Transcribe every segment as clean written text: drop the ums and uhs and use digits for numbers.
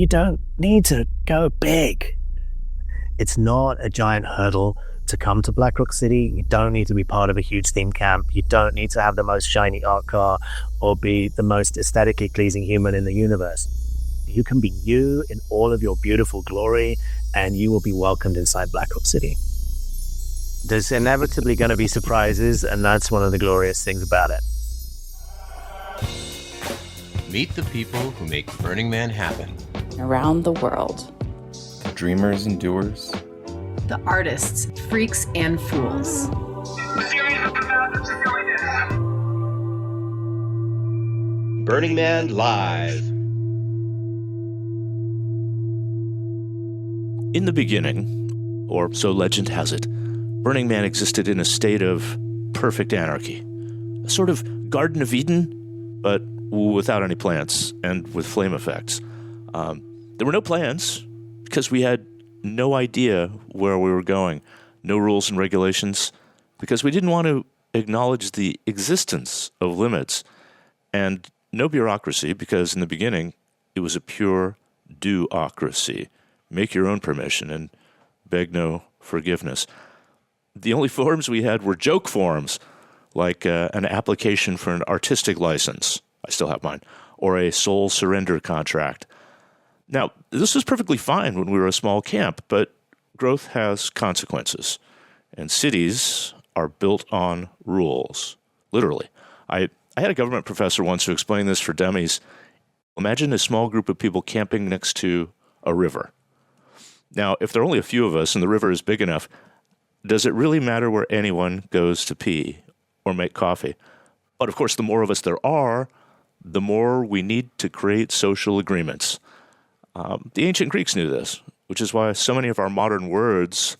you don't need to go big. It's not a giant hurdle to come to Black Rock City. You don't need to be part of a huge theme camp. You don't need to have the most shiny art car or be the most aesthetically pleasing human in the universe. You can be you in all of your beautiful glory, and you will be welcomed inside Black Rock City. There's inevitably going to be surprises, and that's one of the glorious things about it. Meet the people who make Burning Man happen. Around the world. Dreamers and doers. The artists, freaks, and fools. Burning Man Live. In the beginning, or so legend has it, Burning Man existed in a state of perfect anarchy. A sort of Garden of Eden, but without any plants and with flame effects. There were no plans because we had no idea where we were going, no rules and regulations, because we didn't want to acknowledge the existence of limits, and no bureaucracy because in the beginning it was a pure do-ocracy. Make your own permission and beg no forgiveness. The only forms we had were joke forms, like an application for an artistic license. I still have mine. Or a soul surrender contract. Now, this was perfectly fine when we were a small camp, but growth has consequences. And cities are built on rules. Literally. I had a government professor once who explained this for dummies. Imagine a small group of people camping next to a river. Now, if there are only a few of us and the river is big enough, does it really matter where anyone goes to pee or make coffee? But of course, the more of us there are, the more we need to create social agreements. The ancient Greeks knew this, which is why so many of our modern words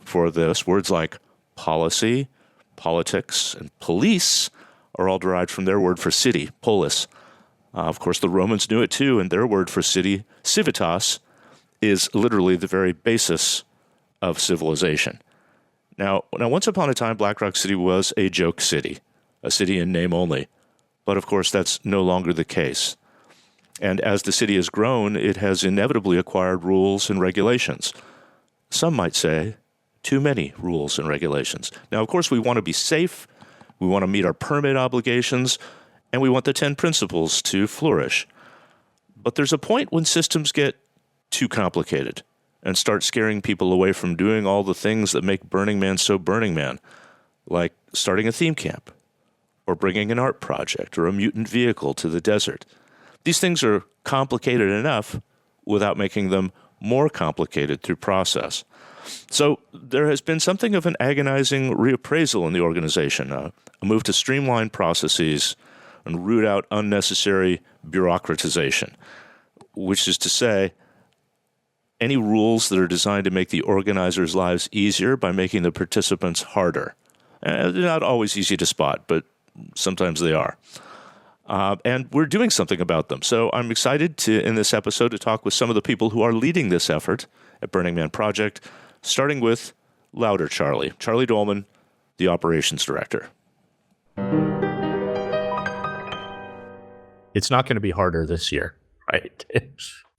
for this, words like policy, politics, and police, are all derived from their word for city, polis. Of course, the Romans knew it too, and their word for city, civitas, is literally the very basis of civilization. Now, once upon a time, Black Rock City was a joke city, a city in name only. But of course, that's no longer the case. And as the city has grown, it has inevitably acquired rules and regulations. Some might say too many rules and regulations. Now, of course, we want to be safe, we want to meet our permit obligations, and we want the 10 principles to flourish. But there's a point when systems get too complicated and start scaring people away from doing all the things that make Burning Man so Burning Man, like starting a theme camp, or bringing an art project or a mutant vehicle to the desert. These things are complicated enough without making them more complicated through process. So there has been something of an agonizing reappraisal in the organization, a move to streamline processes and root out unnecessary bureaucratization, which is to say, any rules that are designed to make the organizers' lives easier by making the participants harder. They're not always easy to spot, but sometimes they are. And we're doing something about them. So I'm excited in this episode to talk with some of the people who are leading this effort at Burning Man Project, starting with Louder Charlie Dolman, the operations director. It's not going to be harder this year, right?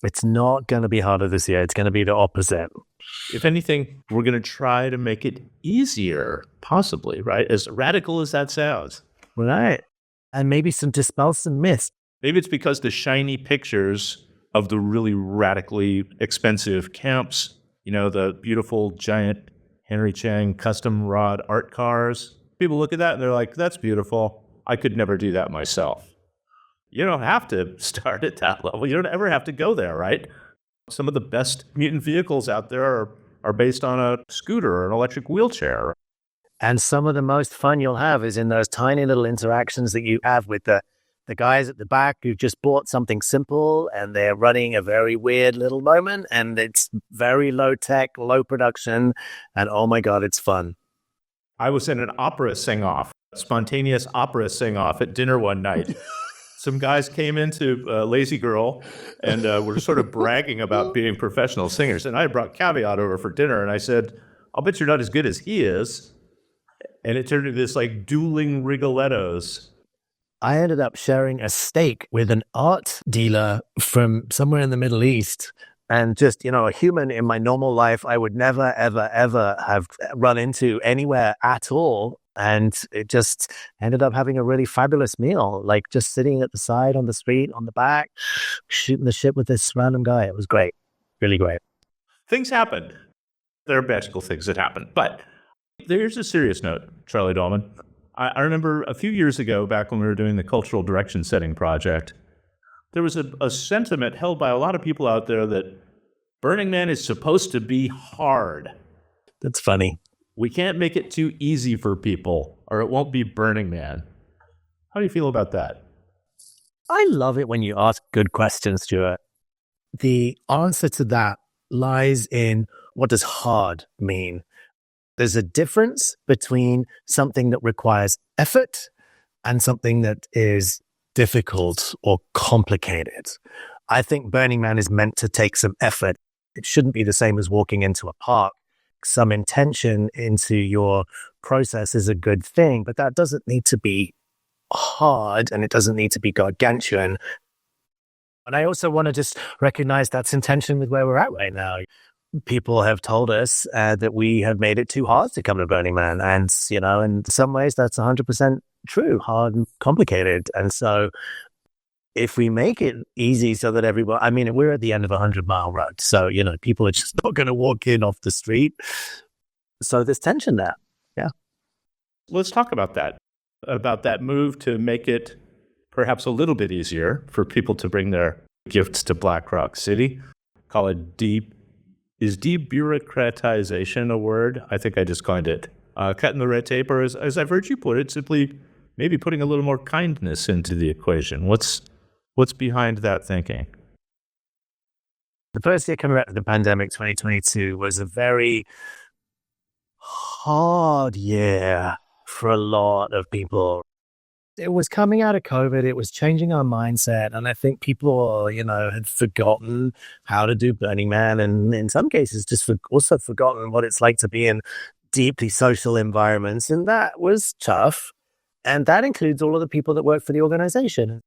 It's not going to be harder this year. It's going to be the opposite. If anything, we're going to try to make it easier, possibly, right? As radical as that sounds. Right. And maybe dispel some myths. Maybe it's because the shiny pictures of the really radically expensive camps, the beautiful giant Henry Chang custom rod art cars. People look at that and they're like, that's beautiful. I could never do that myself. You don't have to start at that level. You don't ever have to go there, right? Some of the best mutant vehicles out there are based on a scooter or an electric wheelchair. And some of the most fun you'll have is in those tiny little interactions that you have with the guys at the back who just bought something simple and they're running a very weird little moment and it's very low tech, low production, and oh my God, it's fun. I was in an opera sing-off, spontaneous opera sing-off at dinner one night. Some guys came into Lazy Girl and were sort of bragging about being professional singers. And I brought Caveat over for dinner and I said, I'll bet you're not as good as he is. And it turned into this like dueling Rigolettos. I ended up sharing a steak with an art dealer from somewhere in the Middle East. And just, a human in my normal life, I would never, ever, ever have run into anywhere at all. And it just ended up having a really fabulous meal, like just sitting at the side on the street, on the back, shooting the shit with this random guy. It was great. Really great. Things happen. There are magical things that happen. But there's a serious note, Charlie Dolman. I remember a few years ago, back when we were doing the cultural direction setting project, there was a sentiment held by a lot of people out there that Burning Man is supposed to be hard. That's funny. We can't make it too easy for people, or it won't be Burning Man. How do you feel about that? I love it when you ask good questions, Stuart. The answer to that lies in, what does hard mean? There's a difference between something that requires effort and something that is difficult or complicated. I think Burning Man is meant to take some effort. It shouldn't be the same as walking into a park. Some intention into your process is a good thing, but that doesn't need to be hard and it doesn't need to be gargantuan. And I also want to just recognize that's intention with where we're at right now. People have told us that we have made it too hard to come to Burning Man. And, in some ways that's 100% true, hard and complicated. And so if we make it easy so that everyone, we're at the end of a 100-mile road. So, people are just not going to walk in off the street. So there's tension there. Yeah. Let's talk about that move to make it perhaps a little bit easier for people to bring their gifts to Black Rock City. Call it Is de-bureaucratization a word? I think I just coined it. Cutting the red tape, or as I've heard you put it, simply maybe putting a little more kindness into the equation. What's behind that thinking? The first year coming out of the pandemic, 2022, was a very hard year for a lot of people. It was coming out of COVID. It was changing our mindset. And I think people, had forgotten how to do Burning Man. And in some cases, just also forgotten what it's like to be in deeply social environments. And that was tough. And that includes all of the people that work for the organization.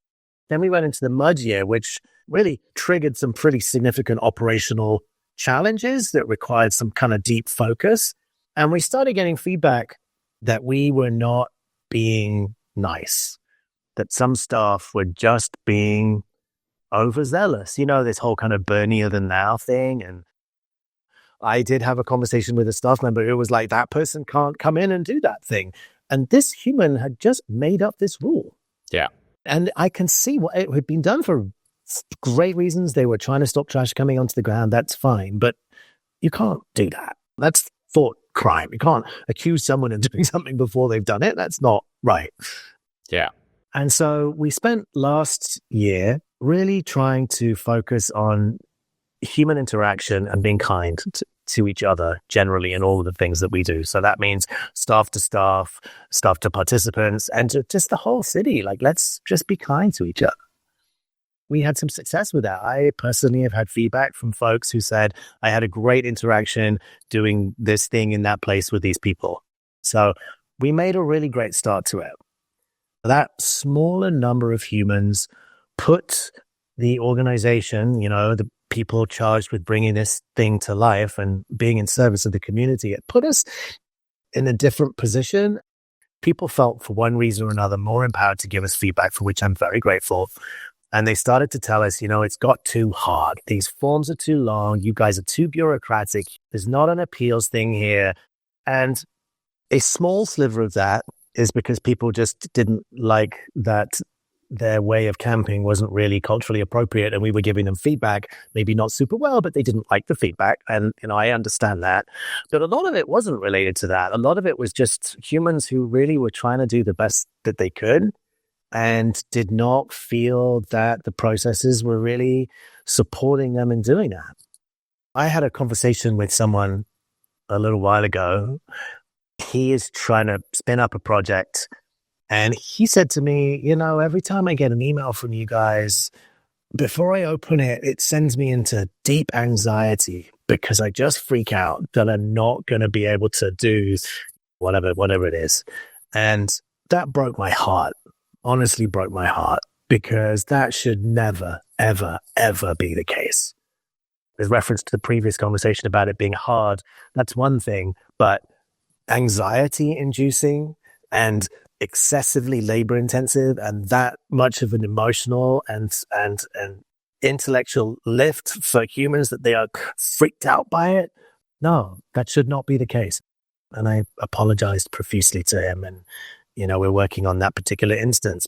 Then we went into the mud year, which really triggered some pretty significant operational challenges that required some kind of deep focus. And we started getting feedback that we were not being nice, that some staff were just being overzealous, this whole kind of burnier than thou thing. And I did have a conversation with a staff member who was like, that person can't come in and do that thing. And this human had just made up this rule. Yeah. And I can see what it had been done for great reasons. They were trying to stop trash coming onto the ground. That's fine. But you can't do that. That's thought crime. You can't accuse someone of doing something before they've done it. That's not right. Yeah. And so we spent last year really trying to focus on human interaction and being kind to each other generally in all of the things that we do. So that means staff to staff, staff to participants, and to just the whole city. Like, let's just be kind to each other. We had some success with that. I personally have had feedback from folks who said, I had a great interaction doing this thing in that place with these people. So we made a really great start to it. That smaller number of humans put the organization, the people charged with bringing this thing to life and being in service of the community, it put us in a different position. People felt, for one reason or another, more empowered to give us feedback, for which I'm very grateful. And they started to tell us, it's got too hard. These forms are too long. You guys are too bureaucratic. There's not an appeals thing here. And a small sliver of that is because people just didn't like that their way of camping wasn't really culturally appropriate, and we were giving them feedback, maybe not super well, but they didn't like the feedback. And, I understand that. But a lot of it wasn't related to that. A lot of it was just humans who really were trying to do the best that they could and did not feel that the processes were really supporting them in doing that. I had a conversation with someone a little while ago. He is trying to spin up a project. And he said to me, every time I get an email from you guys, before I open it, it sends me into deep anxiety because I just freak out that I'm not going to be able to do whatever it is. And that broke my heart honestly broke my heart, because that should never, ever, ever be the case. With reference to the previous conversation about it being hard, that's one thing, but anxiety inducing and excessively labor intensive and that much of an emotional and intellectual lift for humans that they are freaked out by it. No, that should not be the case. And I apologized profusely to him. And, we're working on that particular instance.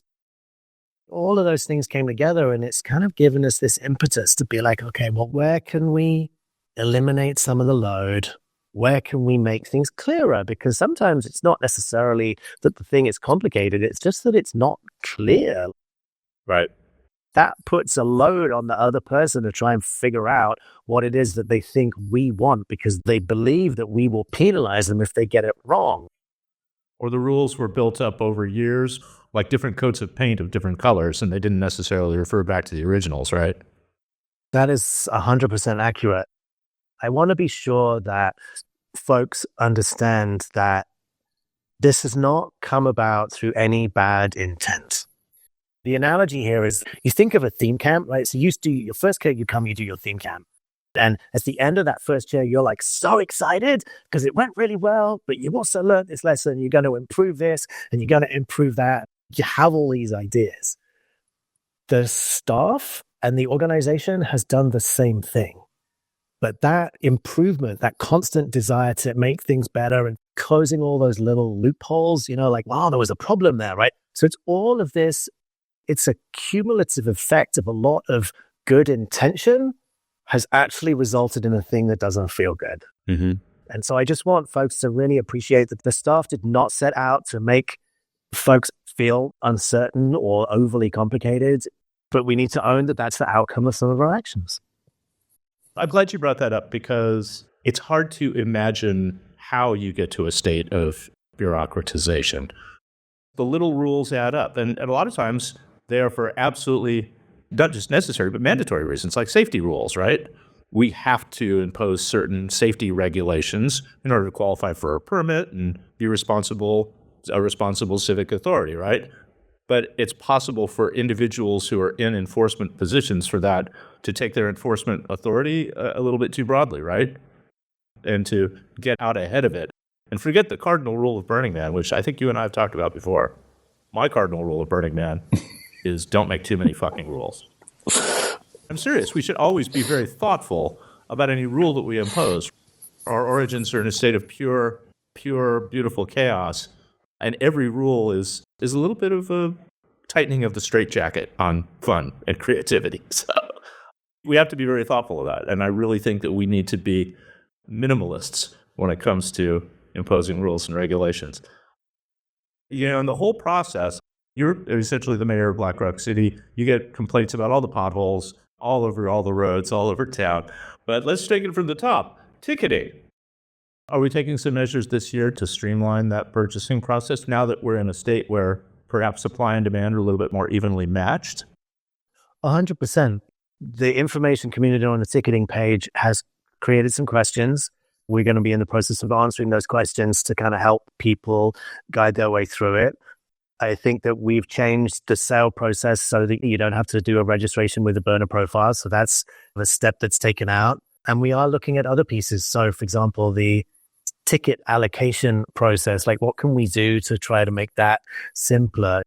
All of those things came together, and it's kind of given us this impetus to be like, okay, well, where can we eliminate some of the load? Where can we make things clearer? Because sometimes it's not necessarily that the thing is complicated. It's just that it's not clear. Right. That puts a load on the other person to try and figure out what it is that they think we want, because they believe that we will penalize them if they get it wrong. Or the rules were built up over years, like different coats of paint of different colors, and they didn't necessarily refer back to the originals, right? That is 100% accurate. I want to be sure that folks understand that this has not come about through any bad intent. The analogy here is, you think of a theme camp, right? So you do your first year, you do your theme camp. And at the end of that first year, you're like so excited because it went really well, but you also learned this lesson. You're going to improve this and you're going to improve that. You have all these ideas. The staff and the organization has done the same thing. But that improvement, that constant desire to make things better and closing all those little loopholes, like, wow, there was a problem there, right? So it's all of this. It's a cumulative effect of a lot of good intention has actually resulted in a thing that doesn't feel good. Mm-hmm. And so I just want folks to really appreciate that the staff did not set out to make folks feel uncertain or overly complicated, but we need to own that that's the outcome of some of our actions. I'm glad you brought that up, because it's hard to imagine how you get to a state of bureaucratization. The little rules add up, and a lot of times they are for absolutely not just necessary, but mandatory reasons, like safety rules, right? We have to impose certain safety regulations in order to qualify for a permit and be a responsible civic authority, right? But it's possible for individuals who are in enforcement positions for that to take their enforcement authority a little bit too broadly, right? And to get out ahead of it. And forget the cardinal rule of Burning Man, which I think you and I have talked about before. My cardinal rule of Burning Man is don't make too many fucking rules. I'm serious. We should always be very thoughtful about any rule that we impose. Our origins are in a state of pure, beautiful chaos. And every rule is a little bit of a tightening of the straitjacket on fun and creativity. So we have to be very thoughtful of that. And I really think that we need to be minimalists when it comes to imposing rules and regulations. In the whole process, you're essentially the mayor of Black Rock City. You get complaints about all the potholes, all over all the roads, all over town. But let's take it from the top. Ticketing. Are we taking some measures this year to streamline that purchasing process now that we're in a state where perhaps supply and demand are a little bit more evenly matched? 100%. The information community on the ticketing page has created some questions. We're going to be in the process of answering those questions to kind of help people guide their way through it. I think that we've changed the sale process so that you don't have to do a registration with a burner profile. So that's a step that's taken out. And we are looking at other pieces. So, for example, the ticket allocation process, like what can we do to try to make that simpler?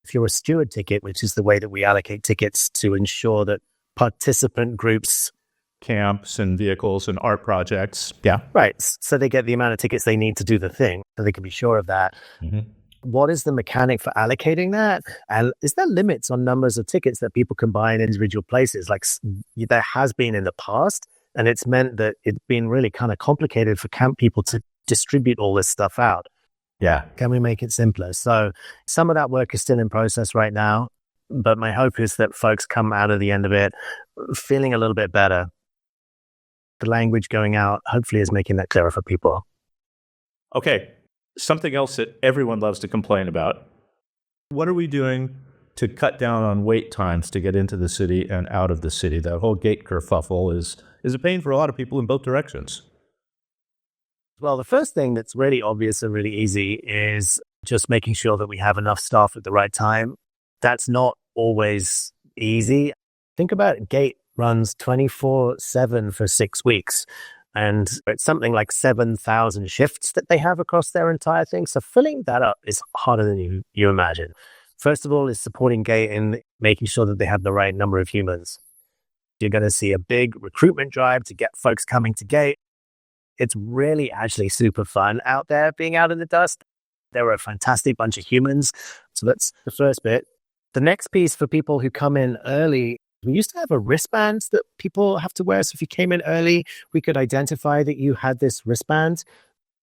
If you're a steward ticket, which is the way that we allocate tickets to ensure that participant groups, camps and vehicles and art projects. Yeah. Right. So they get the amount of tickets they need to do the thing, so they can be sure of that. Mm-hmm. What is the mechanic for allocating that? And is there limits on numbers of tickets that people can buy in individual places? Like there has been in the past, and it's meant that it's been really kind of complicated for camp people to distribute all this stuff out. Yeah. Can we make it simpler? So some of that work is still in process right now, but my hope is that folks come out of the end of it feeling a little bit better. The language going out hopefully is making that clearer for people. Okay. Something else that everyone loves to complain about. What are we doing to cut down on wait times to get into the city and out of the city? That whole gate kerfuffle is a pain for a lot of people in both directions. Well, the first thing that's really obvious and really easy is just making sure that we have enough staff at the right time. That's not always easy. Think about it. Gate runs 24/7 for 6 weeks. And it's something like 7,000 shifts that they have across their entire thing. So filling that up is harder than you imagine. First of all, is supporting Gate in making sure that they have the right number of humans. You're going to see a big recruitment drive to get folks coming to Gate. It's really actually super fun out there being out in the dust. There are a fantastic bunch of humans. So that's the first bit. The next piece for people who come in early, we used to have a wristband that people have to wear. So if you came in early, we could identify that you had this wristband.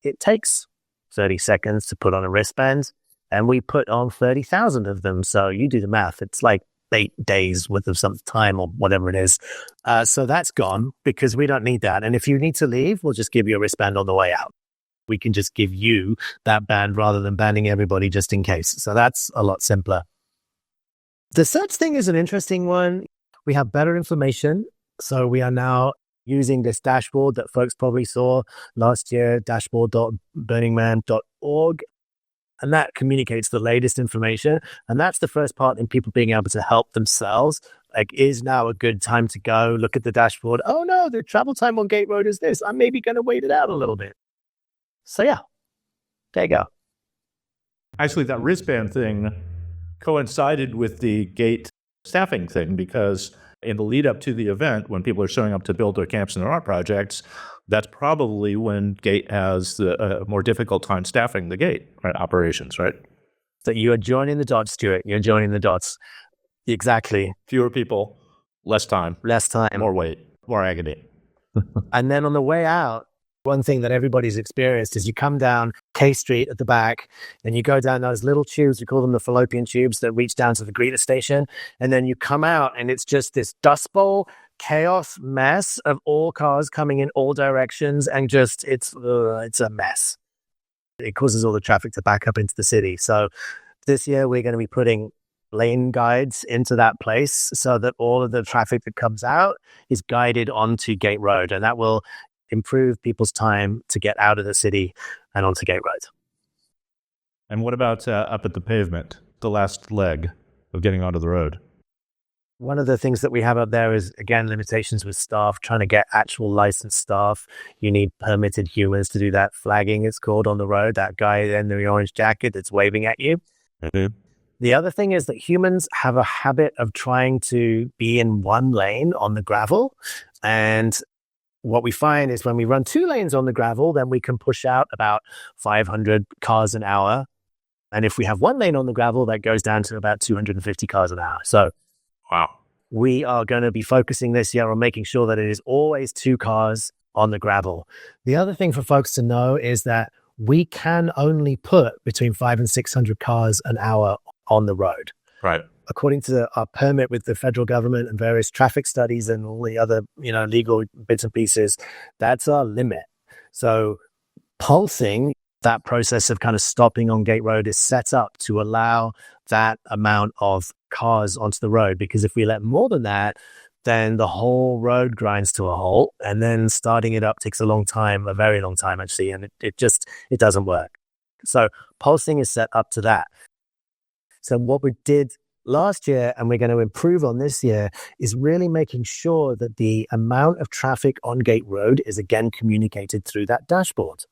It takes 30 seconds to put on a wristband, and we put on 30,000 of them. So you do the math. It's like 8 days worth of some time or whatever it is. So that's gone because we don't need that. And if you need to leave, we'll just give you a wristband on the way out. We can just give you that band rather than banning everybody just in case. So that's a lot simpler. The search thing is an interesting one. We have better information. So we are now using this dashboard that folks probably saw last year, dashboard.burningman.org. And that communicates the latest information. And that's the first part in people being able to help themselves. Like, is now a good time to go look at the dashboard? Oh no, the travel time on Gate Road is this. I'm maybe going to wait it out a little bit. So yeah, there you go. Actually, that wristband thing coincided with the Gate staffing thing, because in the lead up to the event, when people are showing up to build their camps and their art projects, that's probably when Gate has the more difficult time staffing the Gate operations, right? So you are joining the dots, Stuart. You're joining the dots. Exactly. Fewer people, less time, more weight, more agony. And then on the way out, one thing that everybody's experienced is you come down K Street at the back and you go down those little tubes, we call them the fallopian tubes, that reach down to the greeter station. And then you come out and it's just this dust bowl, chaos mess of all cars coming in all directions. And just, it's a mess. It causes all the traffic to back up into the city. So this year we're going to be putting lane guides into that place so that all of the traffic that comes out is guided onto Gate Road. And that will improve people's time to get out of the city and onto Gate Road. And what about up at the pavement, the last leg of getting onto the road? One of the things that we have up there is, again, limitations with staff, trying to get actual licensed staff. You need permitted humans to do that flagging, it's called, on the road. That guy in the orange jacket that's waving at you. Mm-hmm. The other thing is that humans have a habit of trying to be in one lane on the gravel. And what we find is when we run 2 lanes on the gravel, then we can push out about 500 cars an hour. And if we have 1 lane on the gravel, that goes down to about 250 cars an hour. So wow, we are going to be focusing this year on making sure that it is always 2 cars on the gravel. The other thing for folks to know is that we can only put between 500 and 600 cars an hour on the road. Right. According to our permit with the federal government and various traffic studies and all the other, legal bits and pieces, that's our limit. So pulsing, that process of kind of stopping on Gate Road, is set up to allow that amount of cars onto the road. Because if we let more than that, then the whole road grinds to a halt. And then starting it up takes a long time, a very long time actually. And it doesn't work. So pulsing is set up to that. So what we did last year, and we're going to improve on this year, is really making sure that the amount of traffic on Gate Road is again communicated through that dashboard,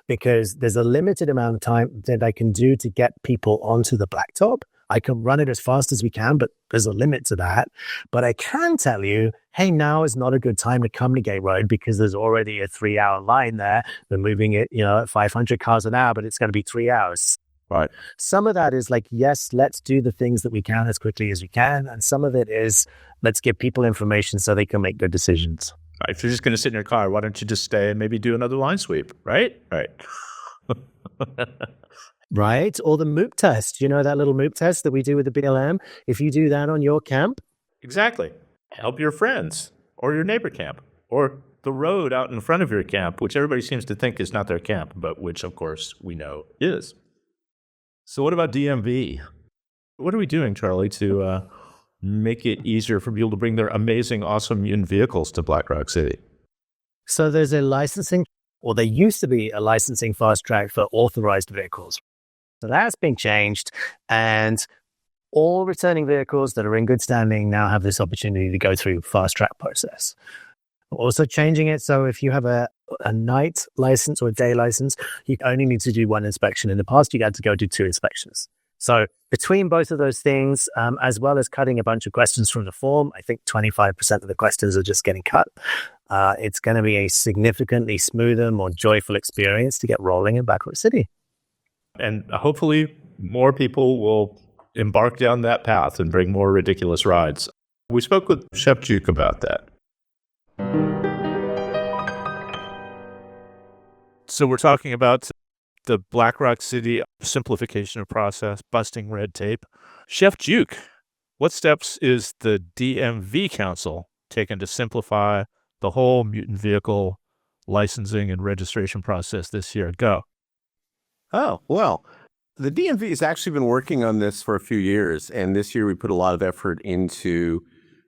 because there's a limited amount of time that I can do to get people onto the blacktop. I can run it as fast as we can, but there's a limit to that. But I can tell you, hey, now is not a good time to come to Gate Road because there's already a 3-hour line there. We're moving it, at 500 cars an hour, but it's going to be 3 hours. Right. Some of that is like, yes, let's do the things that we can as quickly as we can. And some of it is, let's give people information so they can make good decisions. If you're just going to sit in your car, why don't you just stay and maybe do another line sweep, right? Right. Right? Or the MOOP test. That little MOOP test that we do with the BLM? If you do that on your camp. Exactly. Help your friends or your neighbor camp or the road out in front of your camp, which everybody seems to think is not their camp, but which, of course, we know is. So what about DMV? What are we doing, Charlie, to make it easier for people to bring their amazing, awesome Mutant vehicles to Black Rock City? So there's a licensing, or there used to be a licensing fast track for authorized vehicles. So that's been changed. And all returning vehicles that are in good standing now have this opportunity to go through fast track process. We're also changing it so if you have a night license or a day license, you only need to do one inspection. In the past, you had to go do 2 inspections. So between both of those things, as well as cutting a bunch of questions from the form, I think 25% of the questions are just getting cut. It's going to be a significantly smoother, more joyful experience to get rolling in Black Rock City. And hopefully more people will embark down that path and bring more ridiculous rides. We spoke with Chef Juke about that. So we're talking about the Black Rock City simplification of process, busting red tape. Chef Juke, what steps is the DMV Council taking to simplify the whole mutant vehicle licensing and registration process this year? Go. Oh, well, the DMV has actually been working on this for a few years, and this year we put a lot of effort into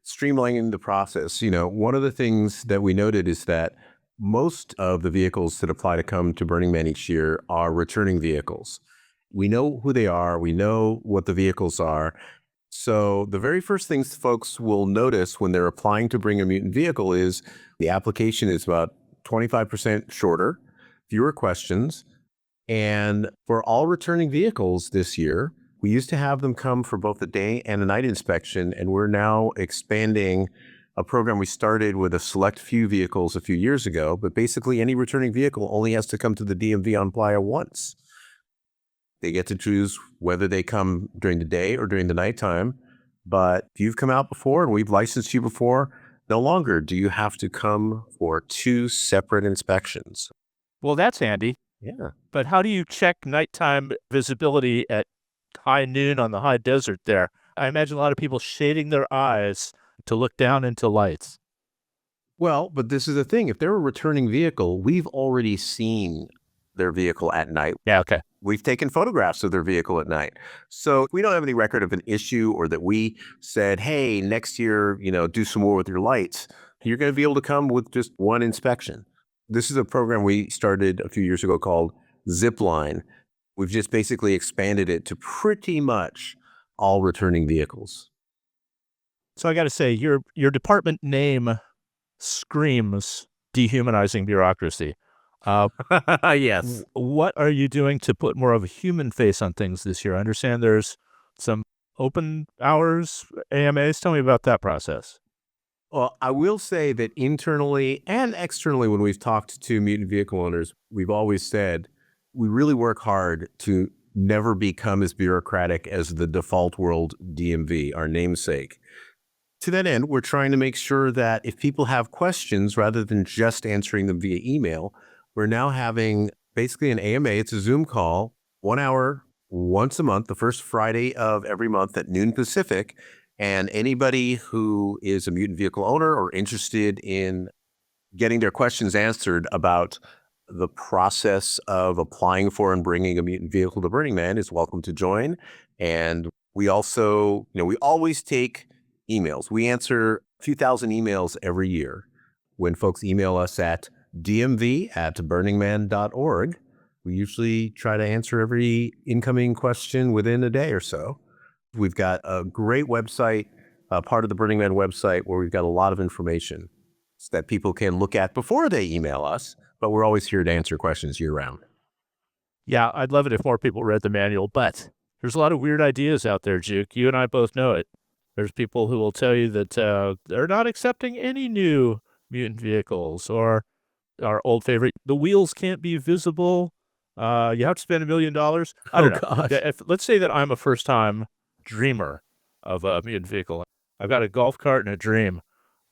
streamlining the process. One of the things that we noted is that most of the vehicles that apply to come to Burning Man each year are returning vehicles. We know who they are. We know what the vehicles are. So the very first things folks will notice when they're applying to bring a mutant vehicle is the application is about 25% shorter, fewer questions. And for all returning vehicles this year, we used to have them come for both a day and a night inspection, and we're now expanding a program we started with a select few vehicles a few years ago, but basically any returning vehicle only has to come to the DMV on Playa once. They get to choose whether they come during the day or during the nighttime, but if you've come out before and we've licensed you before, no longer do you have to come for 2 separate inspections. Well, that's handy. Yeah. But how do you check nighttime visibility at high noon on the high desert there? I imagine a lot of people shading their eyes to look down into lights. Well, but this is the thing. If they're a returning vehicle, we've already seen their vehicle at night. Yeah, okay. We've taken photographs of their vehicle at night. So we don't have any record of an issue or that we said, hey, next year, do some more with your lights. You're going to be able to come with just one inspection. This is a program we started a few years ago called Zipline. We've just basically expanded it to pretty much all returning vehicles. So I got to say, your department name screams dehumanizing bureaucracy. Yes. What are you doing to put more of a human face on things this year? I understand there's some open hours, AMAs. Tell me about that process. Well, I will say that internally and externally, when we've talked to mutant vehicle owners, we've always said we really work hard to never become as bureaucratic as the default world DMV, our namesake. To that end, we're trying to make sure that if people have questions, rather than just answering them via email, we're now having basically an AMA. It's a Zoom call, 1 hour, once a month, the first Friday of every month at noon Pacific. And anybody who is a mutant vehicle owner or interested in getting their questions answered about the process of applying for and bringing a mutant vehicle to Burning Man is welcome to join. And we also, we always take emails. We answer a few thousand emails every year. When folks email us at dmv@burningman.org, we usually try to answer every incoming question within a day or so. We've got a great website, part of the Burning Man website, where we've got a lot of information that people can look at before they email us, but we're always here to answer questions year-round. Yeah, I'd love it if more people read the manual, but there's a lot of weird ideas out there, Juke. You and I both know it. There's people who will tell you that they're not accepting any new mutant vehicles, or our old favorite, the wheels can't be visible. You have to spend $1 million. I don't know. Gosh. Let's say that I'm a first-time dreamer of a mutant vehicle. I've got a golf cart and a dream.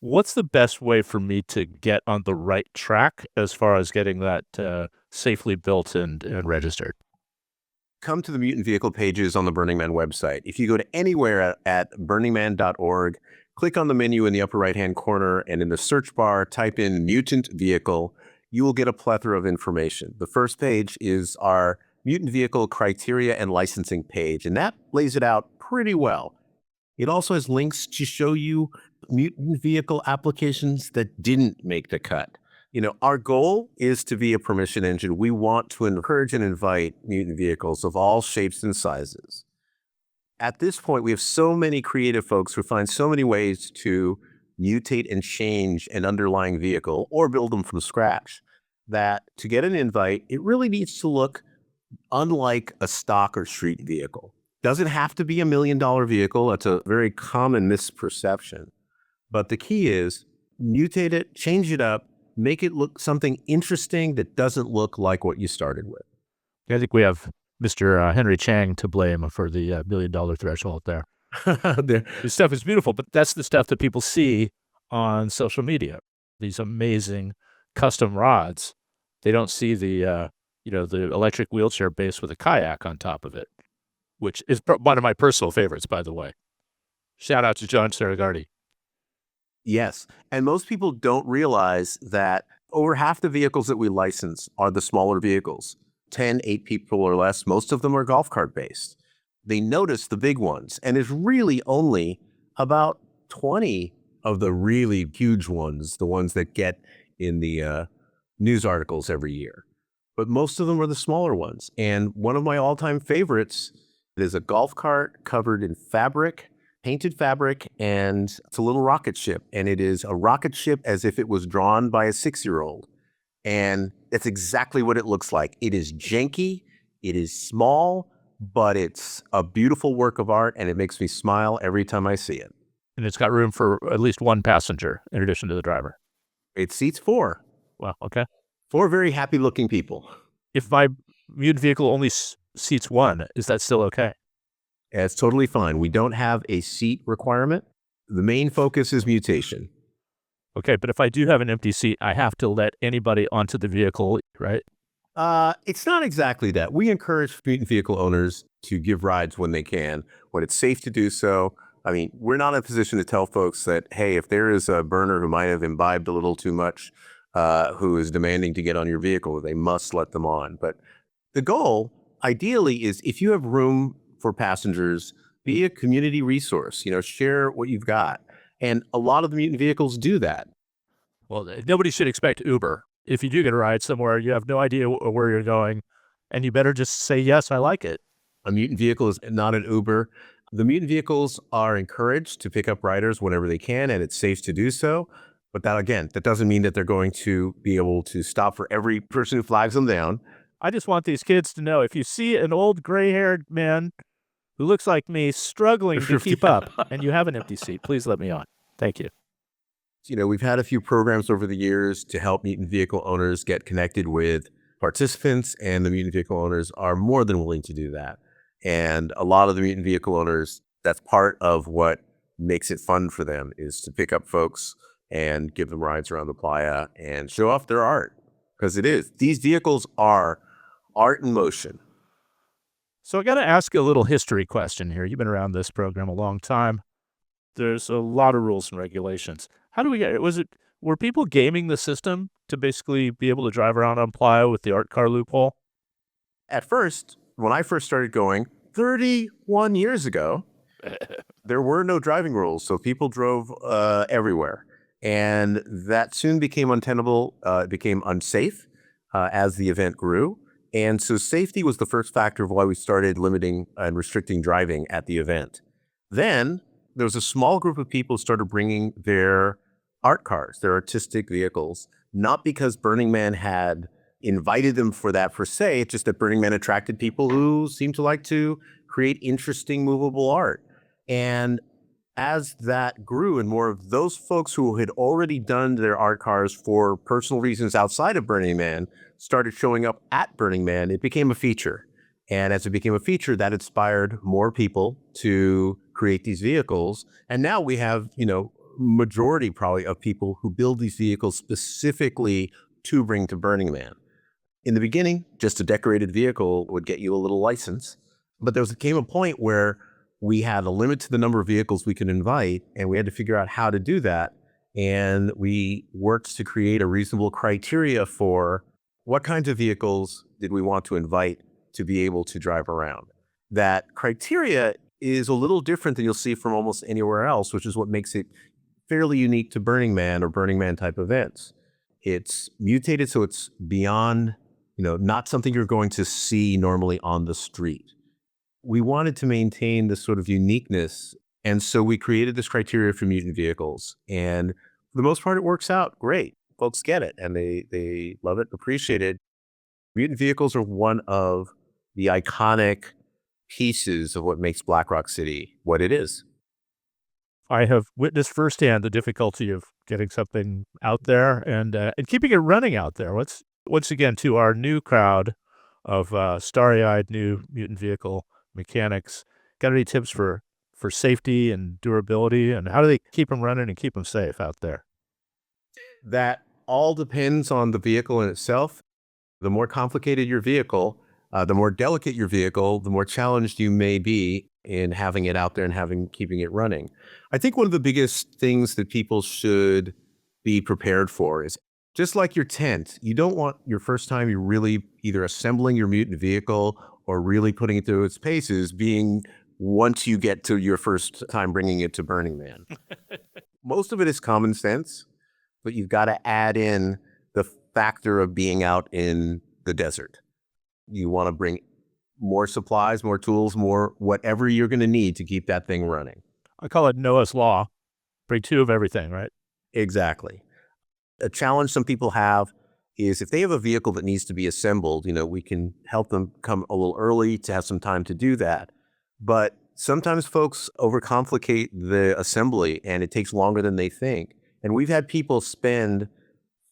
What's the best way for me to get on the right track as far as getting that safely built and registered? Come to the mutant vehicle pages on the Burning Man website. If you go to anywhere at burningman.org, click on the menu in the upper right-hand corner, and in the search bar, type in mutant vehicle. You will get a plethora of information. The first page is our mutant vehicle criteria and licensing page, and that lays it out pretty well. It also has links to show you mutant vehicle applications that didn't make the cut. Our goal is to be a permission engine. We want to encourage and invite mutant vehicles of all shapes and sizes. At this point, we have so many creative folks who find so many ways to mutate and change an underlying vehicle or build them from scratch that to get an invite, it really needs to look unlike a stock or street vehicle. Doesn't have to be $1 million vehicle. That's a very common misperception. But the key is mutate it, change it up, make it look something interesting that doesn't look like what you started with. I think we have Mr. Henry Chang to blame for the $1 million threshold there. This stuff is beautiful, but that's the stuff that people see on social media. These amazing custom rods. They don't see the electric wheelchair base with a kayak on top of it, which is one of my personal favorites, by the way. Shout out to John Saragardi. Yes. And most people don't realize that over half the vehicles that we license are the smaller vehicles, 10, 8 people or less. Most of them are golf cart based. They notice the big ones, and it's really only about 20 of the really huge ones, the ones that get in the news articles every year. But most of them are the smaller ones. And one of my all-time favorites is a golf cart covered in fabric, painted fabric, and it's a little rocket ship. And it is a rocket ship as if it was drawn by a 6-year-old. And that's exactly what it looks like. It is janky, it is small, but it's a beautiful work of art, and it makes me smile every time I see it. And it's got room for at least one passenger in addition to the driver. It seats 4. Wow, okay. 4 very happy-looking people. If my mutant vehicle only seats 1, is that still okay? It's totally fine. We don't have a seat requirement. The main focus is mutation. Okay, but if I do have an empty seat, I have to let anybody onto the vehicle, right? It's not exactly that. We encourage mutant vehicle owners to give rides when they can, when it's safe to do so. I mean, we're not in a position to tell folks that, hey, if there is a burner who might have imbibed a little too much, who is demanding to get on your vehicle, they must let them on. But the goal, ideally, is if you have room for passengers, be a community resource, share what you've got. And a lot of the mutant vehicles do that. Well, nobody should expect Uber. If you do get a ride somewhere, you have no idea where you're going, and you better just say, yes, I like it. A mutant vehicle is not an Uber. The mutant vehicles are encouraged to pick up riders whenever they can, and it's safe to do so. But that doesn't mean that they're going to be able to stop for every person who flags them down. I just want these kids to know, if you see an old gray-haired man who looks like me struggling to keep up, and you have an empty seat, please let me on. Thank you. We've had a few programs over the years to help mutant vehicle owners get connected with participants, and the mutant vehicle owners are more than willing to do that. And a lot of the mutant vehicle owners, that's part of what makes it fun for them, is to pick up folks and give them rides around the playa and show off their art. Because it is. These vehicles are art in motion. So I got to ask you a little history question here. You've been around this program a long time. There's a lot of rules and regulations. How do we get it? Were people gaming the system to basically be able to drive around on playa with the art car loophole? At first, when I first started going 31 years ago, there were no driving rules. So people drove everywhere. And that soon became untenable. It became unsafe as the event grew. And so safety was the first factor of why we started limiting and restricting driving at the event. Then there was a small group of people who started bringing their art cars, their artistic vehicles, not because Burning Man had invited them for that per se. It's just that Burning Man attracted people who seemed to like to create interesting movable art. And as that grew and more of those folks who had already done their art cars for personal reasons outside of Burning Man started showing up at Burning Man, it became a feature. And as it became a feature, that inspired more people to create these vehicles. And now we have, majority probably of people who build these vehicles specifically to bring to Burning Man. In the beginning, just a decorated vehicle would get you a little license. But there came a point where we had a limit to the number of vehicles we could invite, and we had to figure out how to do that. And we worked to create a reasonable criteria for what kinds of vehicles did we want to invite to be able to drive around. That criteria is a little different than you'll see from almost anywhere else, which is what makes it fairly unique to Burning Man or Burning Man type events. It's mutated so it's beyond, not something you're going to see normally on the street. We wanted to maintain this sort of uniqueness, and so we created this criteria for mutant vehicles. And for the most part, it works out great. Folks get it, and they love it, appreciate it. Mutant vehicles are one of the iconic pieces of what makes Black Rock City what it is. I have witnessed firsthand the difficulty of getting something out there and keeping it running out there. Once again, to our new crowd of starry-eyed new mutant vehicle mechanics, got any tips for safety and durability, and how do they keep them running and keep them safe out there? That all depends on the vehicle in itself. The more complicated your vehicle, the more delicate your vehicle, the more challenged you may be in having it out there and keeping it running. I think one of the biggest things that people should be prepared for is, just like your tent, you don't want your first time you're really either assembling your mutant vehicle or really putting it through its paces being once you get to your first time bringing it to Burning Man. Most of it is common sense, but you've got to add in the factor of being out in the desert. You want to bring more supplies, more tools, more whatever you're going to need to keep that thing running. I call it Noah's Law. Bring two of everything, right? Exactly. A challenge some people have is if they have a vehicle that needs to be assembled, we can help them come a little early to have some time to do that. But sometimes folks overcomplicate the assembly and it takes longer than they think. And we've had people spend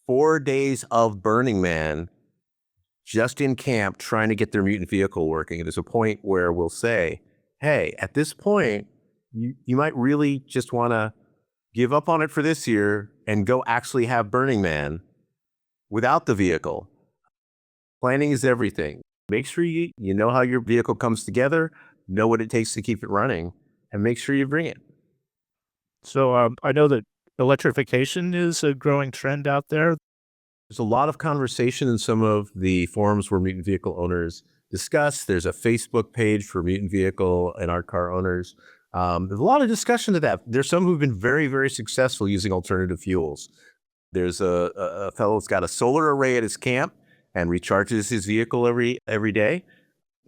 4 days of Burning Man just in camp trying to get their mutant vehicle working. And there's a point where we'll say, hey, at this point, you might really just want to give up on it for this year and go actually have Burning Man without the vehicle. Planning is everything. Make sure you know how your vehicle comes together, know what it takes to keep it running, and make sure you bring it. So I know that electrification is a growing trend out there. There's a lot of conversation in some of the forums where mutant vehicle owners discuss. There's a Facebook page for mutant vehicle and art car owners. There's a lot of discussion to that. There's some who've been very, very successful using alternative fuels. There's a fellow that's got a solar array at his camp and recharges his vehicle every day.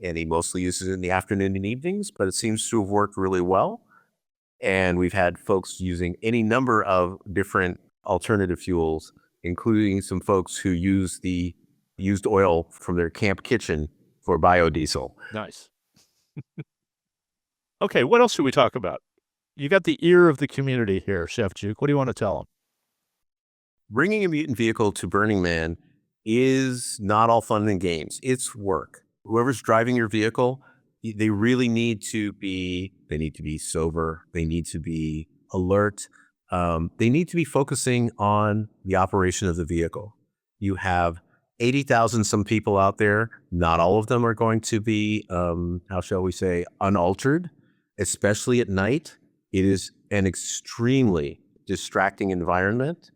And he mostly uses it in the afternoon and evenings, but it seems to have worked really well. And we've had folks using any number of different alternative fuels, including some folks who use the used oil from their camp kitchen for biodiesel. Nice. Okay, what else should we talk about? You got the ear of the community here, Chef Juke. What do you want to tell them? Bringing a mutant vehicle to Burning Man is not all fun and games. It's work. Whoever's driving your vehicle, they really need to be sober. They need to be alert. They need to be focusing on the operation of the vehicle. You have 80,000 some people out there. Not all of them are going to be, how shall we say, unaltered, especially at night. It is an extremely distracting environment.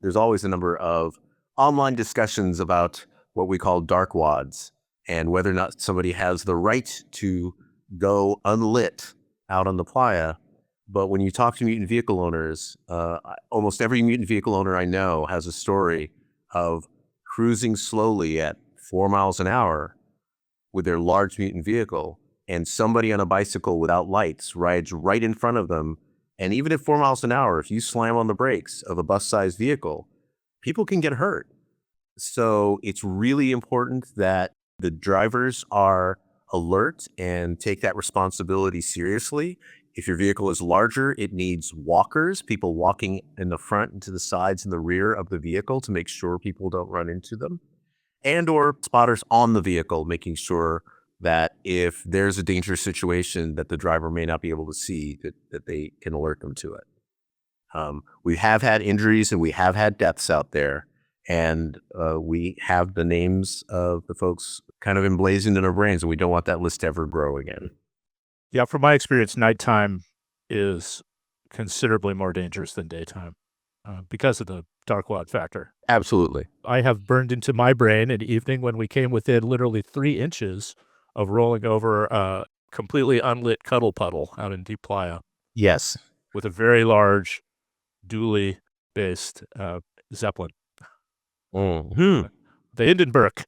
There's always a number of online discussions about what we call dark wads and whether or not somebody has the right to go unlit out on the playa. But when you talk to mutant vehicle owners, almost every mutant vehicle owner I know has a story of cruising slowly at 4 miles an hour with their large mutant vehicle, and somebody on a bicycle without lights rides right in front of them. And even at 4 miles an hour, if you slam on the brakes of a bus-sized vehicle, people can get hurt. So it's really important that the drivers are alert and take that responsibility seriously. If your vehicle is larger, it needs walkers, people walking in the front and to the sides and the rear of the vehicle to make sure people don't run into them, and or spotters on the vehicle, making sure that if there's a dangerous situation that the driver may not be able to see, that they can alert them to it. We have had injuries and we have had deaths out there, and we have the names of the folks kind of emblazoned in our brains, and we don't want that list to ever grow again. Yeah, from my experience, nighttime is considerably more dangerous than daytime because of the dark wad factor. Absolutely. I have burned into my brain an evening when we came within literally 3 inches of rolling over a completely unlit cuddle puddle out in Deep Playa. Yes. With a very large dually-based Zeppelin. The Hindenburg.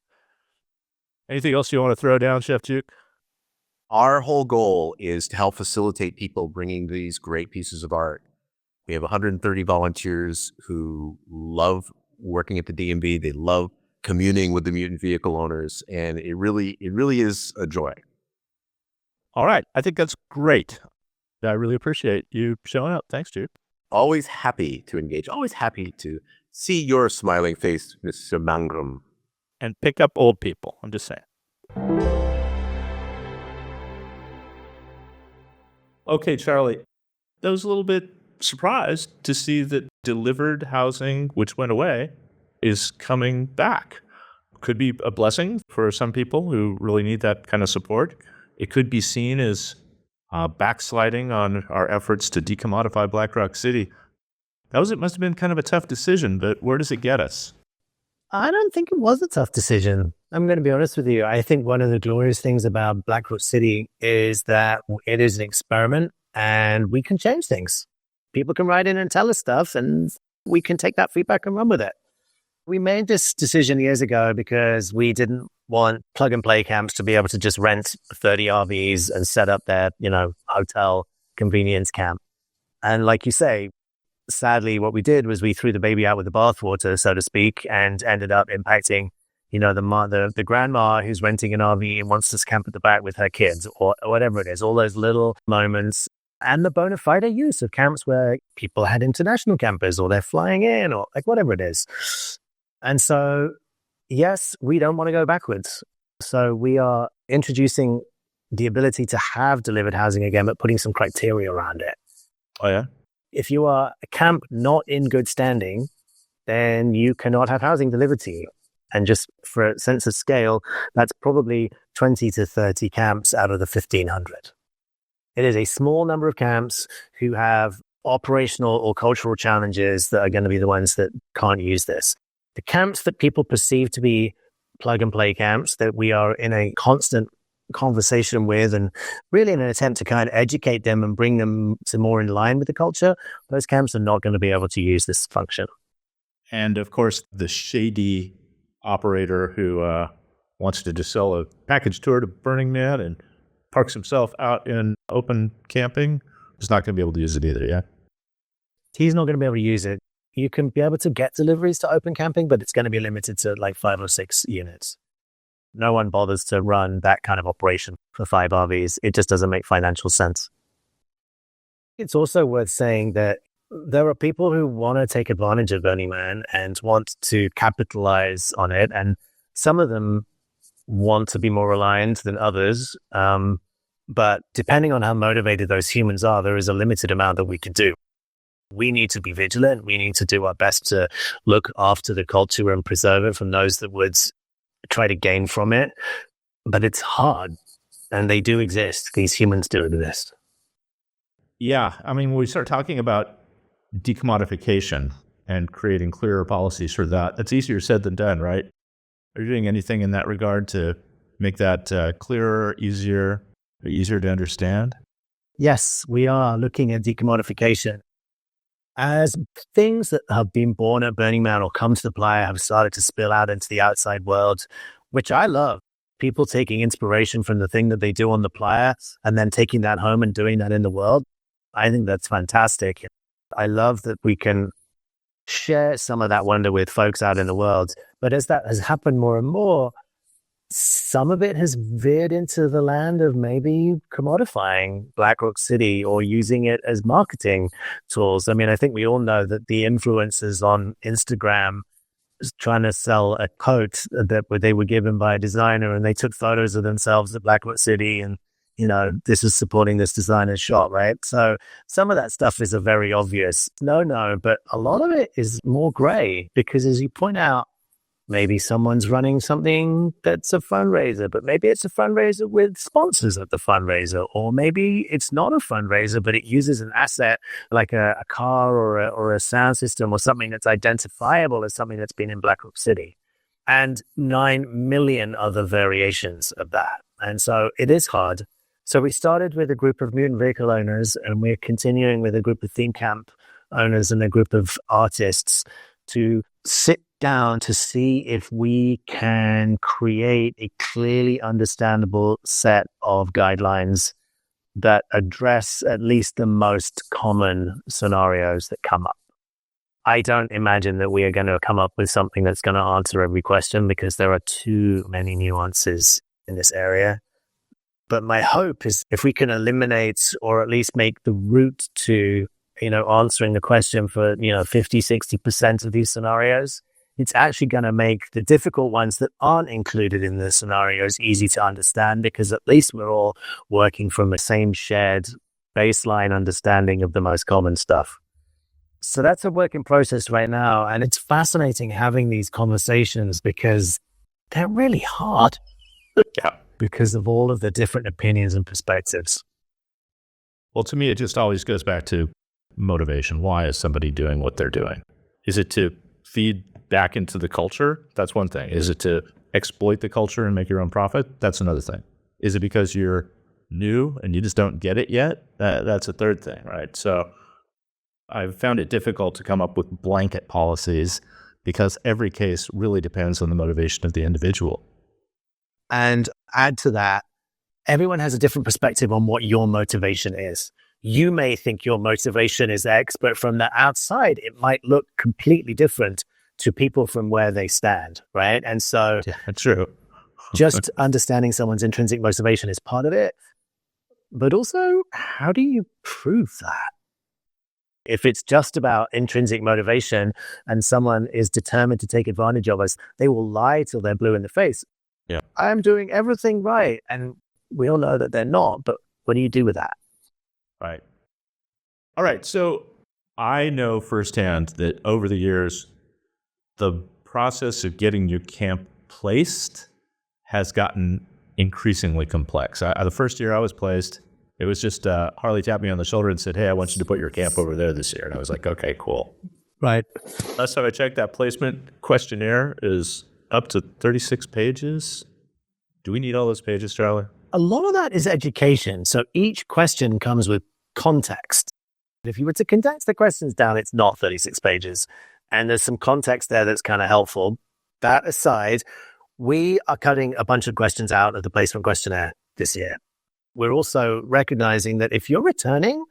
Anything else you want to throw down, Chef Juke? Our whole goal is to help facilitate people bringing these great pieces of art. We have 130 volunteers who love working at the DMV. They love communing with the Mutant vehicle owners, and it really is a joy. All right. I think that's great. I really appreciate you showing up. Thanks, Juke. Always happy to engage. Always happy to see your smiling face, Mr. Mangrum. And pick up old people. I'm just saying. Okay, Charlie. I was a little bit surprised to see that delivered housing, which went away, is coming back. Could be a blessing for some people who really need that kind of support. It could be seen as backsliding on our efforts to decommodify Black Rock City. It must have been kind of a tough decision, but where does it get us? I don't think it was a tough decision. I'm going to be honest with you. I think one of the glorious things about Black Rock City is that it is an experiment and we can change things. People can write in and tell us stuff and we can take that feedback and run with it. We made this decision years ago because we didn't want plug and play camps to be able to just rent 30 RVs and set up their, hotel convenience camp. And like you say, sadly, what we did was we threw the baby out with the bathwater, so to speak, and ended up impacting, the grandma who's renting an RV and wants to camp at the back with her kids or whatever it is, all those little moments. And the bona fide use of camps where people had international campers or they're flying in or like whatever it is. And so, yes, we don't want to go backwards. So we are introducing the ability to have delivered housing again, but putting some criteria around it. Oh, yeah? If you are a camp not in good standing, then you cannot have housing delivered to you. And just for a sense of scale, that's probably 20 to 30 camps out of the 1,500. It is a small number of camps who have operational or cultural challenges that are going to be the ones that can't use this. The camps that people perceive to be plug and play camps that we are in a constant conversation with and really in an attempt to kind of educate them and bring them to more in line with the culture, those camps are not going to be able to use this function. And of course, the shady operator who wants to just sell a package tour to Burning Man and parks himself out in open camping is not going to be able to use it either, yeah? He's not going to be able to use it. You can be able to get deliveries to open camping, but it's going to be limited to like 5 or 6 units. No one bothers to run that kind of operation for 5 RVs. It just doesn't make financial sense. It's also worth saying that there are people who want to take advantage of Burning Man and want to capitalize on it. And some of them want to be more aligned than others. But depending on how motivated those humans are, there is a limited amount that we can do. We need to be vigilant. We need to do our best to look after the culture and preserve it from those that would try to gain from it. But it's hard. And they do exist. These humans do exist. Yeah. I mean, when we start talking about decommodification and creating clearer policies for that, that's easier said than done, right? Are you doing anything in that regard to make that clearer, easier to understand? Yes, we are looking at decommodification. As things that have been born at Burning Man or come to the playa have started to spill out into the outside world, which I love. People taking inspiration from the thing that they do on the playa and then taking that home and doing that in the world. I think that's fantastic. I love that we can share some of that wonder with folks out in the world. But as that has happened more and more, some of it has veered into the land of maybe commodifying Black Rock City or using it as marketing tools. I mean, I think we all know that the influencers on Instagram trying to sell a coat that they were given by a designer, and they took photos of themselves at Black Rock City, and this is supporting this designer's shop, right? So some of that stuff is a very obvious no, but a lot of it is more gray because, as you point out, maybe someone's running something that's a fundraiser, but maybe it's a fundraiser with sponsors at the fundraiser, or maybe it's not a fundraiser, but it uses an asset like a car or a sound system or something that's identifiable as something that's been in Black Rock City, and 9 million other variations of that. And so it is hard. So we started with a group of Mutant vehicle owners, and we're continuing with a group of theme camp owners and a group of artists to sit down to see if we can create a clearly understandable set of guidelines that address at least the most common scenarios that come up. I don't imagine that we are going to come up with something that's going to answer every question because there are too many nuances in this area. But my hope is if we can eliminate or at least make the route to, answering the question for, 50, 60% of these scenarios, it's actually going to make the difficult ones that aren't included in the scenarios easy to understand because at least we're all working from the same shared baseline understanding of the most common stuff. So that's a work in process right now. And it's fascinating having these conversations because they're really hard. Yeah. Because of all of the different opinions and perspectives. Well, to me, it just always goes back to motivation. Why is somebody doing what they're doing? Is it to feed back into the culture? That's one thing. Is it to exploit the culture and make your own profit? That's another thing. Is it because you're new and you just don't get it yet? That's a third thing, right? So I've found it difficult to come up with blanket policies because every case really depends on the motivation of the individual. And add to that, everyone has a different perspective on what your motivation is. You may think your motivation is X, but from the outside, it might look completely different to people from where they stand, right? And so true. Just understanding someone's intrinsic motivation is part of it. But also, how do you prove that? If it's just about intrinsic motivation and someone is determined to take advantage of us, they will lie till they're blue in the face. Yeah, I'm doing everything right. And we all know that they're not. But what do you do with that? Right. All right. So I know firsthand that over the years, the process of getting your camp placed has gotten increasingly complex. The first year I was placed, it was just Harley tapped me on the shoulder and said, "Hey, I want you to put your camp over there this year." And I was like, "Okay, cool." Right. Last time I checked, that placement questionnaire is up to 36 pages. Do we need all those pages, Charlie? A lot of that is education. So each question comes with context. If you were to condense the questions down, it's not 36 pages. And there's some context there that's kind of helpful. That aside, we are cutting a bunch of questions out of the placement questionnaire this year. We're also recognizing that if you're returning,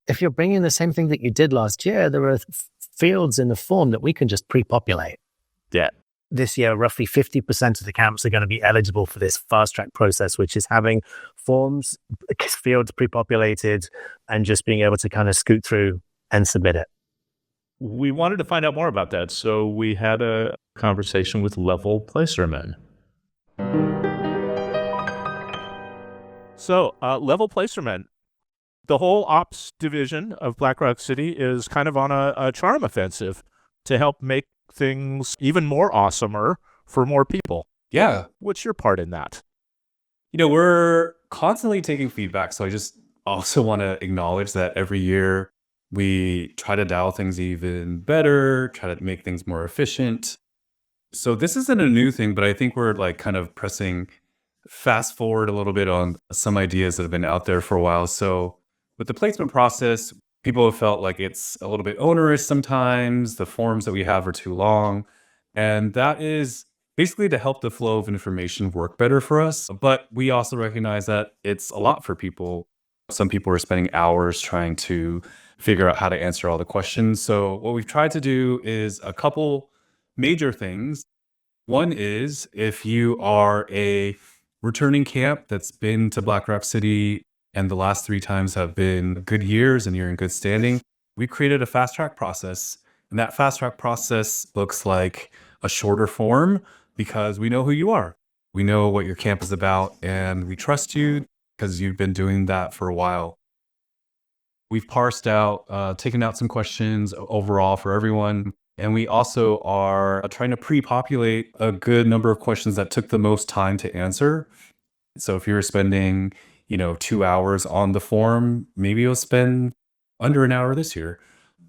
if you're bringing the same thing that you did last year, there are fields in the form that we can just pre-populate. Yeah. This year, roughly 50% of the camps are going to be eligible for this fast track process, which is having forms, fields pre-populated, and just being able to kind of scoot through and submit it. We wanted to find out more about that, so we had a conversation with Level Placerman. So, Level Placerman, the whole ops division of BlackRock City is kind of on a charm offensive to help make things even more awesomer for more people. Yeah. What's your part in that? We're constantly taking feedback, so I just also want to acknowledge that every year we try to dial things even better, try to make things more efficient. So this isn't a new thing, but I think we're like kind of pressing fast forward a little bit on some ideas that have been out there for a while. So with the placement process, people have felt like it's a little bit onerous sometimes. The forms that we have are too long. And that is basically to help the flow of information work better for us. But we also recognize that it's a lot for people. Some people are spending hours trying to figure out how to answer all the questions. So what we've tried to do is a couple major things. One is if you are a returning camp that's been to BlackRock City and the last 3 times have been good years and you're in good standing, we created a fast track process. And that fast track process looks like a shorter form because we know who you are. We know what your camp is about and we trust you because you've been doing that for a while. We've parsed out, taken out some questions overall for everyone. And we also are trying to pre-populate a good number of questions that took the most time to answer. So if you're spending, 2 hours on the form, maybe you'll spend under an hour this year.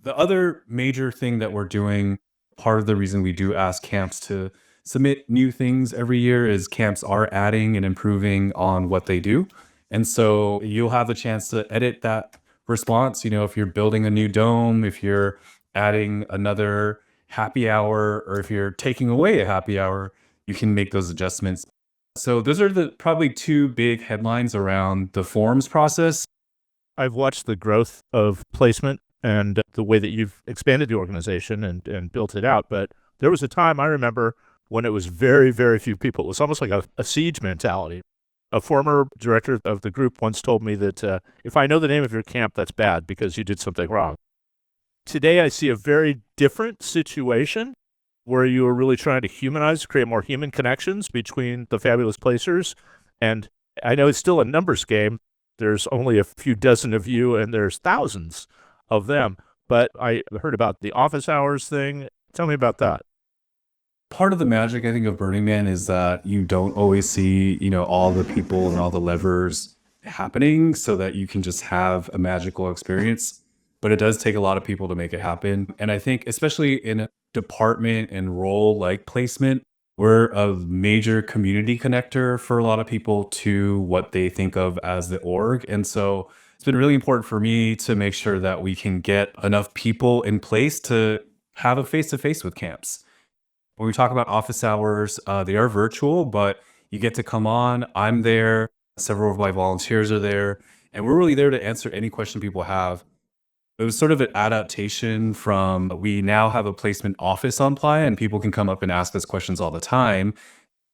The other major thing that we're doing, part of the reason we do ask camps to submit new things every year is camps are adding and improving on what they do. And so you'll have the chance to edit that response. If you're building a new dome, if you're adding another happy hour, or if you're taking away a happy hour, you can make those adjustments. So those are the probably two big headlines around the forms process. I've watched the growth of placement and the way that you've expanded the organization and built it out. But there was a time I remember when it was very, very few people. It was almost like a siege mentality. A former director of the group once told me that if I know the name of your camp, that's bad because you did something wrong. Today, I see a very different situation where you are really trying to humanize, create more human connections between the fabulous placers. And I know it's still a numbers game. There's only a few dozen of you and there's thousands of them. But I heard about the office hours thing. Tell me about that. Part of the magic, I think, of Burning Man is that you don't always see, all the people and all the levers happening so that you can just have a magical experience. But it does take a lot of people to make it happen. And I think, especially in a department and role like placement, we're a major community connector for a lot of people to what they think of as the org. And so it's been really important for me to make sure that we can get enough people in place to have a face-to-face with camps. When we talk about office hours, they are virtual, but you get to come on. I'm there. Several of my volunteers are there. And we're really there to answer any question people have. It was sort of an adaptation from, we now have a placement office on Playa and people can come up and ask us questions all the time.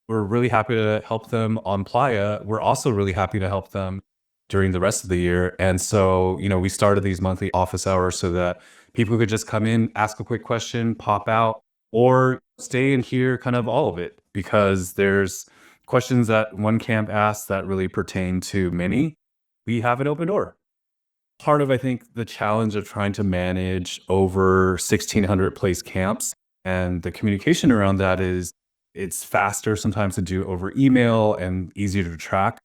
We're really happy to help them on Playa. We're also really happy to help them during the rest of the year. And so, we started these monthly office hours so that people could just come in, ask a quick question, pop out, or stay and hear kind of all of it, because there's questions that one camp asks that really pertain to many. We have an open door. Part of, I think, the challenge of trying to manage over 1,600 place camps and the communication around that is it's faster sometimes to do over email and easier to track.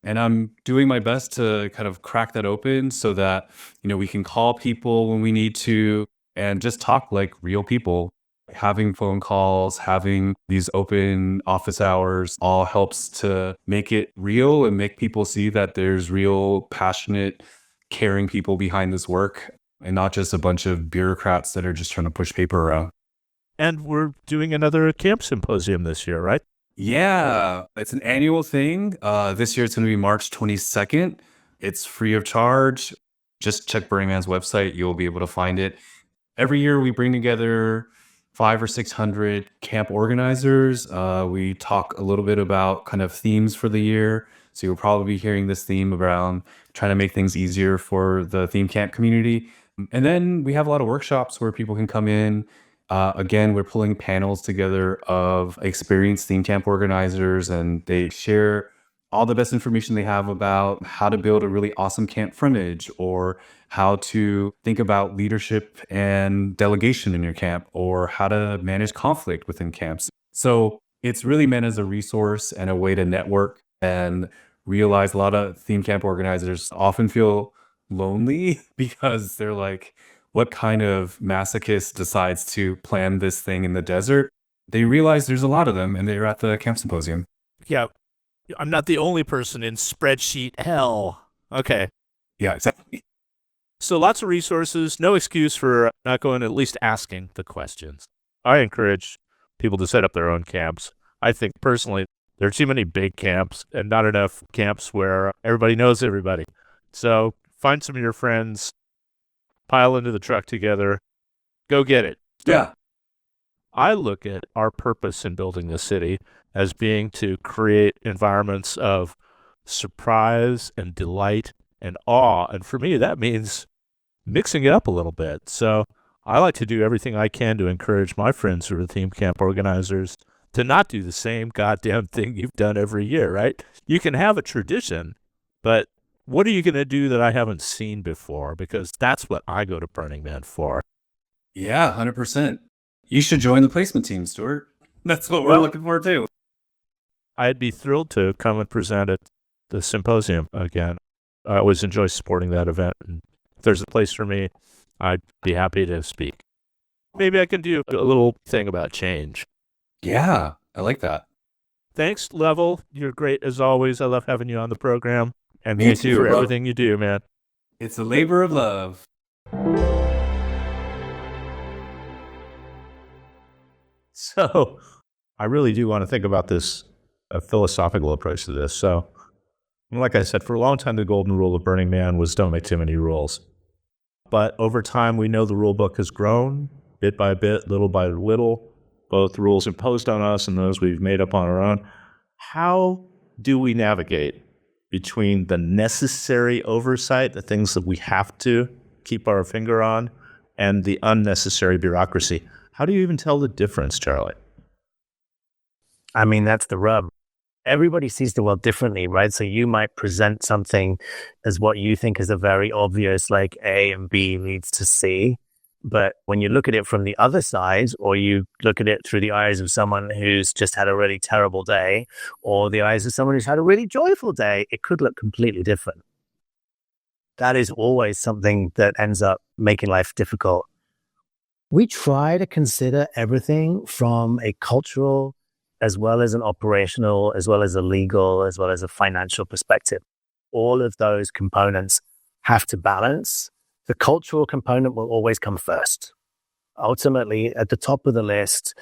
And I'm doing my best to kind of crack that open so that, we can call people when we need to and just talk like real people. Having phone calls, having these open office hours all helps to make it real and make people see that there's real, passionate, caring people behind this work and not just a bunch of bureaucrats that are just trying to push paper around. And we're doing another camp symposium this year, right? Yeah, it's an annual thing. This year it's going to be March 22nd. It's free of charge. Just check Burning Man's website. You'll be able to find it. Every year we bring together 500 or 600 camp organizers. We talk a little bit about kind of themes for the year. So you'll probably be hearing this theme around trying to make things easier for the theme camp community. And then we have a lot of workshops where people can come in. Again, we're pulling panels together of experienced theme camp organizers, and they share all the best information they have about how to build a really awesome camp frontage, or how to think about leadership and delegation in your camp, or how to manage conflict within camps. So it's really meant as a resource and a way to network and realize a lot of theme camp organizers often feel lonely because they're like, what kind of masochist decides to plan this thing in the desert? They realize there's a lot of them and they're at the camp symposium. Yeah. I'm not the only person in spreadsheet hell. Okay. Yeah, exactly. So lots of resources, no excuse for not going, at least asking the questions. I encourage people to set up their own camps. I think personally, there are too many big camps and not enough camps where everybody knows everybody. So find some of your friends, pile into the truck together, go get it. Yeah. I look at our purpose in building the city as being to create environments of surprise and delight and awe. And for me, that means mixing it up a little bit. So I like to do everything I can to encourage my friends who are theme camp organizers to not do the same goddamn thing you've done every year, right? You can have a tradition, but what are you going to do that I haven't seen before? Because that's what I go to Burning Man for. Yeah, 100%. You should join the placement team, Stuart. That's what we're looking for, too. I'd be thrilled to come and present at the symposium again. I always enjoy supporting that event. And if there's a place for me, I'd be happy to speak. Maybe I can do a little thing about change. Yeah, I like that. Thanks, Level. You're great as always. I love having you on the program. And Me thank too, you for bro. everything you do, man. It's a labor of love. So I really do want to think about this, a philosophical approach to this. So like I said, for a long time, the golden rule of Burning Man was don't make too many rules. But over time, we know the rule book has grown bit by bit, little by little, both rules imposed on us and those we've made up on our own. How do we navigate between the necessary oversight, the things that we have to keep our finger on, and the unnecessary bureaucracy? How do you even tell the difference, Charlie? I mean, that's the rub. Everybody sees the world differently, right? So you might present something as what you think is a very obvious, like A and B leads to C. But when you look at it from the other side, or you look at it through the eyes of someone who's just had a really terrible day, or the eyes of someone who's had a really joyful day, it could look completely different. That is always something that ends up making life difficult. We try to consider everything from a cultural, as well as an operational, as well as a legal, as well as a financial perspective. All of those components have to balance. The cultural component will always come first. Ultimately, at the top of the list,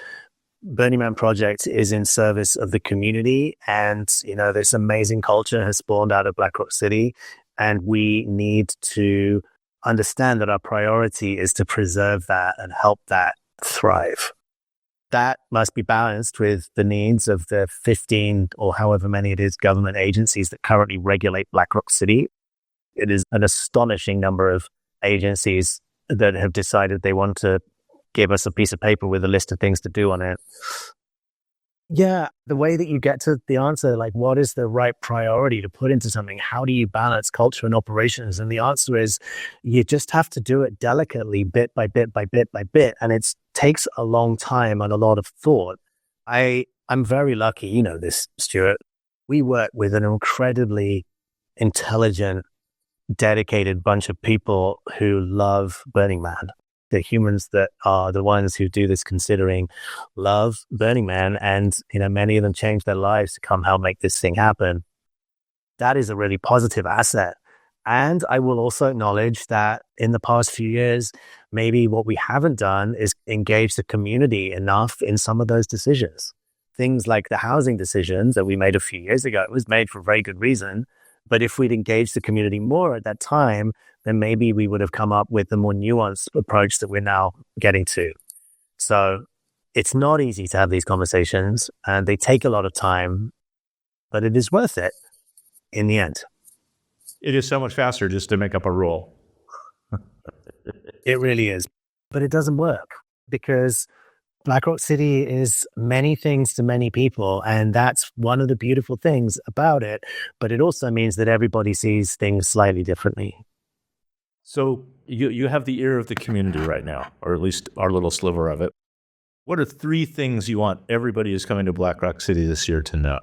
Burning Man Project is in service of the community. And, this amazing culture has spawned out of Black Rock City. And we need to understand that our priority is to preserve that and help that thrive. That must be balanced with the needs of the 15 or however many it is government agencies that currently regulate Black Rock City. It is an astonishing number of agencies that have decided they want to give us a piece of paper with a list of things to do on it. Yeah, the way that you get to the answer, like what is the right priority to put into something? How do you balance culture and operations? And the answer is you just have to do it delicately, bit by bit by bit by bit. And it takes a long time and a lot of thought. I'm very lucky, you know this, Stuart. We work with an incredibly intelligent, dedicated bunch of people who love Burning Man. The humans that are the ones who do this considering love Burning Man, and many of them change their lives to come help make this thing happen. That is a really positive asset. And I will also acknowledge that in the past few years, maybe what we haven't done is engage the community enough in some of those decisions. Things like the housing decisions that we made a few years ago, it was made for a very good reason. But if we'd engaged the community more at that time, then maybe we would have come up with a more nuanced approach that we're now getting to. So it's not easy to have these conversations, and they take a lot of time, but it is worth it in the end. It is so much faster just to make up a rule. It really is. But it doesn't work because Black Rock City is many things to many people, and that's one of the beautiful things about it. But it also means that everybody sees things slightly differently. So you have the ear of the community right now, or at least our little sliver of it. What are 3 things you want everybody who's coming to Black Rock City this year to know?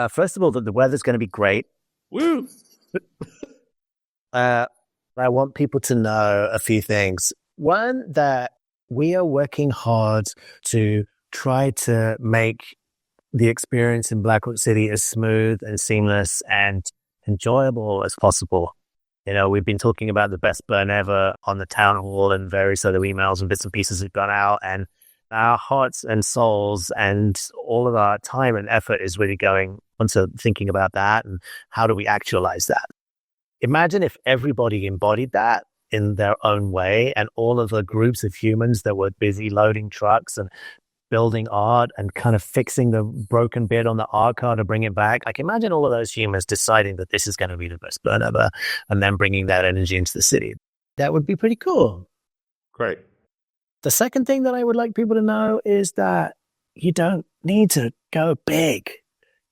First of all, that the weather's going to be great. Woo! I want people to know a few things. One, that we are working hard to try to make the experience in Black Rock City as smooth and seamless and enjoyable as possible. We've been talking about the best burn ever on the town hall and various other emails and bits and pieces have gone out, and our hearts and souls and all of our time and effort is really going onto thinking about that and how do we actualize that. Imagine if everybody embodied that in their own way, and all of the groups of humans that were busy loading trucks and building art and kind of fixing the broken bit on the art car to bring it back. Like, imagine all of those humans deciding that this is going to be the best burn ever and then bringing that energy into the city. That would be pretty cool. Great. The second thing that I would like people to know is that you don't need to go big.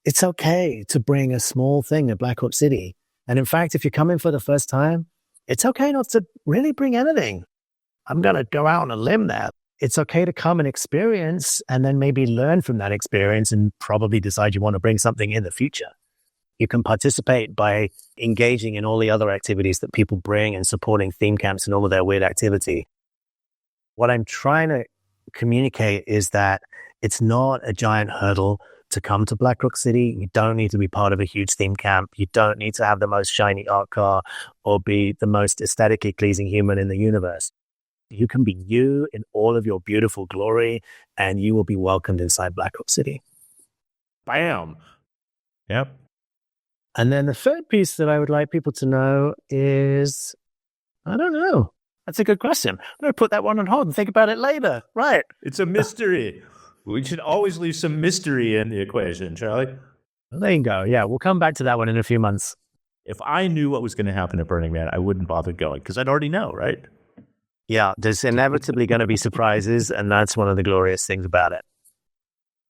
It's okay to bring a small thing to Black Rock City. And in fact, if you're coming for the first time, it's okay not to really bring anything. I'm going to go out on a limb there. It's okay to come and experience and then maybe learn from that experience and probably decide you want to bring something in the future. You can participate by engaging in all the other activities that people bring and supporting theme camps and all of their weird activity. What I'm trying to communicate is that it's not a giant hurdle to come to Black Rock City. You don't need to be part of a huge theme camp. You don't need to have the most shiny art car or be the most aesthetically pleasing human in the universe. You can be you in all of your beautiful glory, and you will be welcomed inside Black Rock City. Bam. Yep. And then the third piece that I would like people to know is, I don't know. That's a good question. I'm going to put that one on hold and think about it later. Right. It's a mystery. We should always leave some mystery in the equation, Charlie. Well, there you go. Yeah, we'll come back to that one in a few months. If I knew what was going to happen at Burning Man, I wouldn't bother going because I'd already know, right? Yeah, there's inevitably going to be surprises, and that's one of the glorious things about it.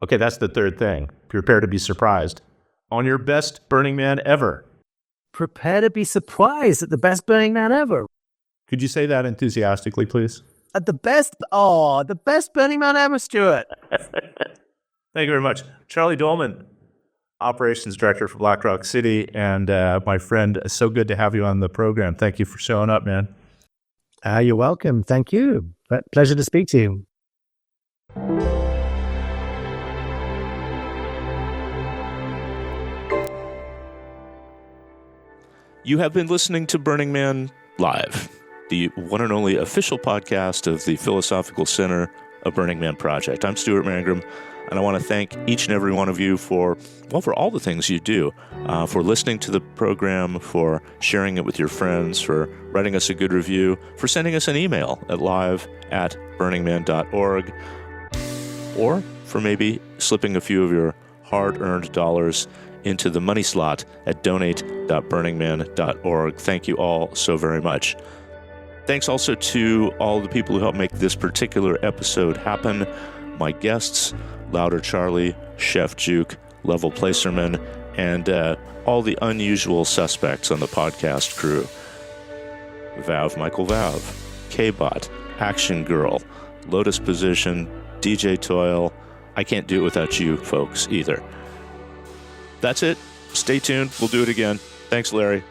Okay, that's the third thing. Prepare to be surprised on your best Burning Man ever. Prepare to be surprised at the best Burning Man ever. Could you say that enthusiastically, please? At the best Burning Man ever, Stuart. Thank you very much. Charlie Dolman, Operations Director for Black Rock City, and my friend, it's so good to have you on the program. Thank you for showing up, man. You're welcome. Thank you. Pleasure to speak to you. You have been listening to Burning Man Live, the one and only official podcast of the Philosophical Center of Burning Man Project. I'm Stuart Mangrum, and I want to thank each and every one of you for all the things you do, for listening to the program, for sharing it with your friends, for writing us a good review, for sending us an email at live@burningman.org, or for maybe slipping a few of your hard-earned dollars into the money slot at donate.burningman.org. Thank you all so very much. Thanks also to all the people who helped make this particular episode happen. My guests, Louder Charlie, Chef Juke, Level Placerman, and all the unusual suspects on the podcast crew. Valve Michael Valve, K-Bot, Action Girl, Lotus Position, DJ Toil. I can't do it without you folks either. That's it. Stay tuned. We'll do it again. Thanks, Larry.